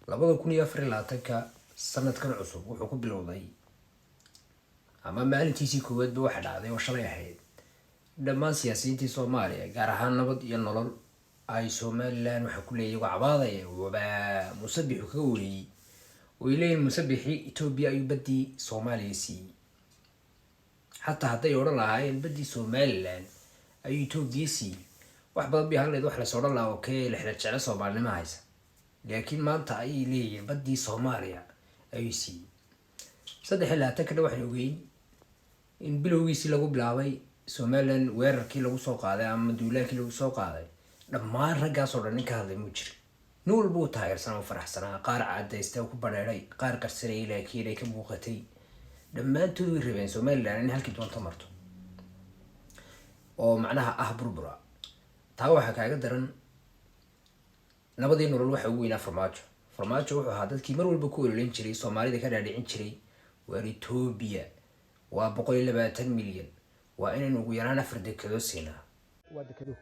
2024 sanadkan cusub wuxuu ku bilowday ama maalintiisii koowaad waxa dhacday oo shalay ahayd dhammaan siyaasiyiintii Soomaaliya gaar ahaan nabad iyo nolol ay Somaliland waxa ku leeyahay cabaadaya waba musabixu ka weeyay oo ileen musabixi Ethiopia ay badii Soomaaliya si hatta haday oran lahaayeen badii Somaliland ay Ethiopia si wax badan bi haleed wax la soo dhan lahaa okay la xiriir jecel Soomaalnimo haysa laakiin maanta ay leeyihiin badii Soomaaliya ay si saddex ilaa tan kada waxay ogeeyeen in bilowgiisii lagu bilaabay Somaliland weerarkii lagu soo qaaday ama duulaankii lagu soo qaaday dhammaan raggaas oo dhan ninka hadlay mu jiro nuul buu taageersan oo faraxsanaa qaar cadeystay ku bareeray qaar qarsanay laakiin ay ka muuqatay dhammaantood way rabeen Somaliland in halkii doonto marto oo macnaha burbura taa waxa kaaga daran nabadii nolol waxa ugu weynaa farmaajo wuxuu ahaa dadkii mar walba ku ololin jiray Soomaalida ka dhaadhicin jiray waa Ethiopia waa 120 milyan waa inaan ugu yaraan 4 dekado siinaa waa dekado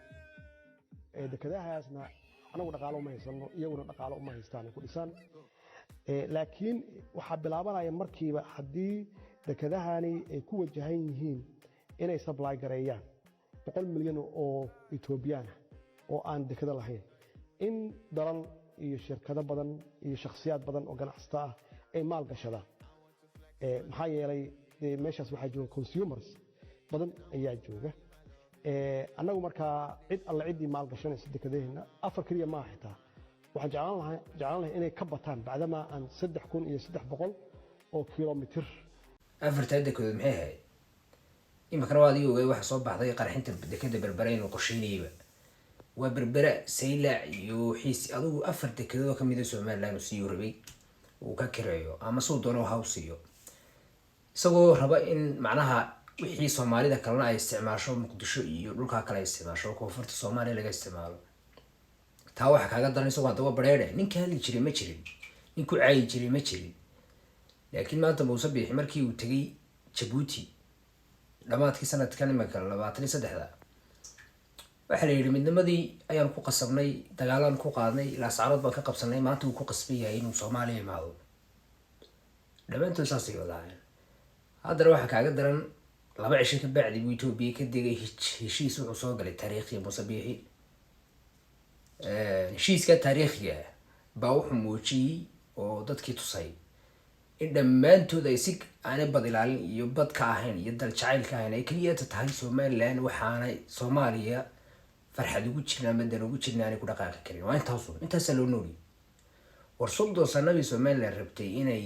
dekadahaasna anagu dhaqaalo uma haysano iyaguna dhaqaalo uma haystaan ku dhisan laakiin waxa bilaabanaya markiiba hadii dekadahani ay ku wajahan yihiin inay supply gareeyaan 100 milyan oo Ethiopian oo aan dekado lahayn in daran iyo shirkado badan iyo shakhsiyaad badan oo ganacsato ah ay maal gashadaan maxaa yeelay meeshaas waxaa jooga consumers badan ayaa jooga anagu markaa cid alla cidii maal gashanaysa dekedeena afar kaliya ma xitaa waxaan jeclaan lahaa inay ka bataan bacdama aan 3300 oo kilomitir afarta dekedood maxay ahayd imika rawaadi oo waxa soo baxday qarxinta dekeda berbereen oo qorsheynayba waa berbera sayla iyo xiis adigu afar dekedood ka mid ah Somaliland oo sii rabay oo ka kireeyo ama soo doono hawsiyo isagoo raba in macnaha wixii Soomaalida kalena ay isticmaasho Muqdisho iyo dhulka kale ay isticmaasho koonfurta Soomaaliya laga isticmaalo taa waxa kaaga daran isagoo daba bareeray ninka hali jiray ma jirin ninku caay jiray ma jirin laakiin maanta Muusabixi markii uu tagay Djibouti dhamaadkii sanadkan imika 23 waxa la yiri midnimadii ayaan ku qasabnay dagaalan ku qaadnay ilaa saarad baan ka qabsanay maanta uu ku qasbay yahay inuu Soomaaliya imaado dhamantu saasi wadaayeen hadda waxa kaaga daran laba cisho ka bacdi buu Ethiopia ka digay heshiis uu soo galay taariikhi Muusabixi heshiiska taariikhiga baa wuxuu muujiyay oo dadkii tusay in dhammaantood ay si aan badilaalin iyo bad ka ahayn iyo dal jacaylka ahayn ay kaliya tahay Somaliland waxaana Soomaaliya farxad ugu jirnaa madan ugu jirnaa ku dhaqaaqi karin waa intaas loo nooli war sodon sanabi Somaliland rabtay inay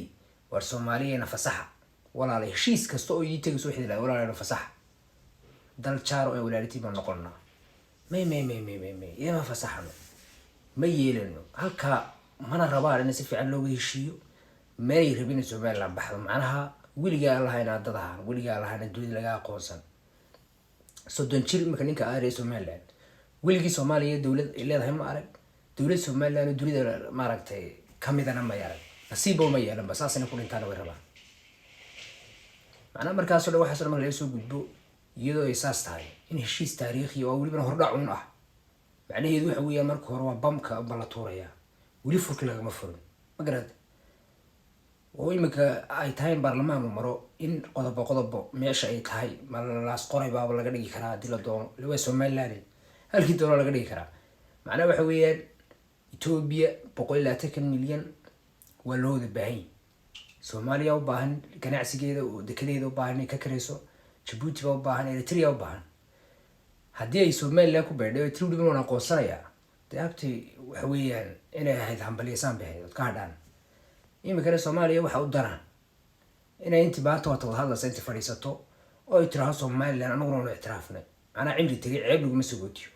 war Soomaaliyeena fasaxa walaal heshiis kasto oo ay tagay soo xidilay walaal fasaxa dal jaaro ay walaaltii ma noqonna ma fasaxano ma yeelano halka mana rabaa in si fiican loo heshiiyo may rabin Somaliland baxdo macnaha wiliga Allahayna dadaha wiliga Allahayna dunida laga aqoonsan sodon jir marka ninka ay Somaliland wiligi Soomaaliya dawlad leedahay ma arag dawlad Somaliland dunida ma aragtay kamidana ma yarag nasiibo ma yeelan bas aasna ku dhintaan way rabaan macnaha markaas oo waxa soo soo gudbo iyadoo ay saas tahay in heshiis taariikhi oo waliba hordhac un ah macnaheedu waxa weeyaan marka hore waa bamka bala tuuraya wali furki laga ma furin ma garad oo imika ay tahay baarlamaanku maro in qodobo meesha ay tahay malaas qoray baaba laga dhigi karaa dil doon lawa Somaliland halkii doon laga dhigi karaa macnaha waxa weeyaan Ethiopia 120 milyan waa loo baahan Soomaaliya u baahan ganacsigeeda oo dekedeeda u baahan ka kareyso Djibouti u baahan Eritrea u baahan hadii ay Somaliland ku beedhay Ethiopia una qoonsanaya taabti waxa weeyaan inay ahayd hambaliysan bixid ka hadaan imika Soomaaliya waxa u daran inay intibaato wada hadalsan inta fariisato oo ay tiraahdo Somaliland anaguna u ictiraafnay ana cimri tagay ceeb lagu ma sugootiyo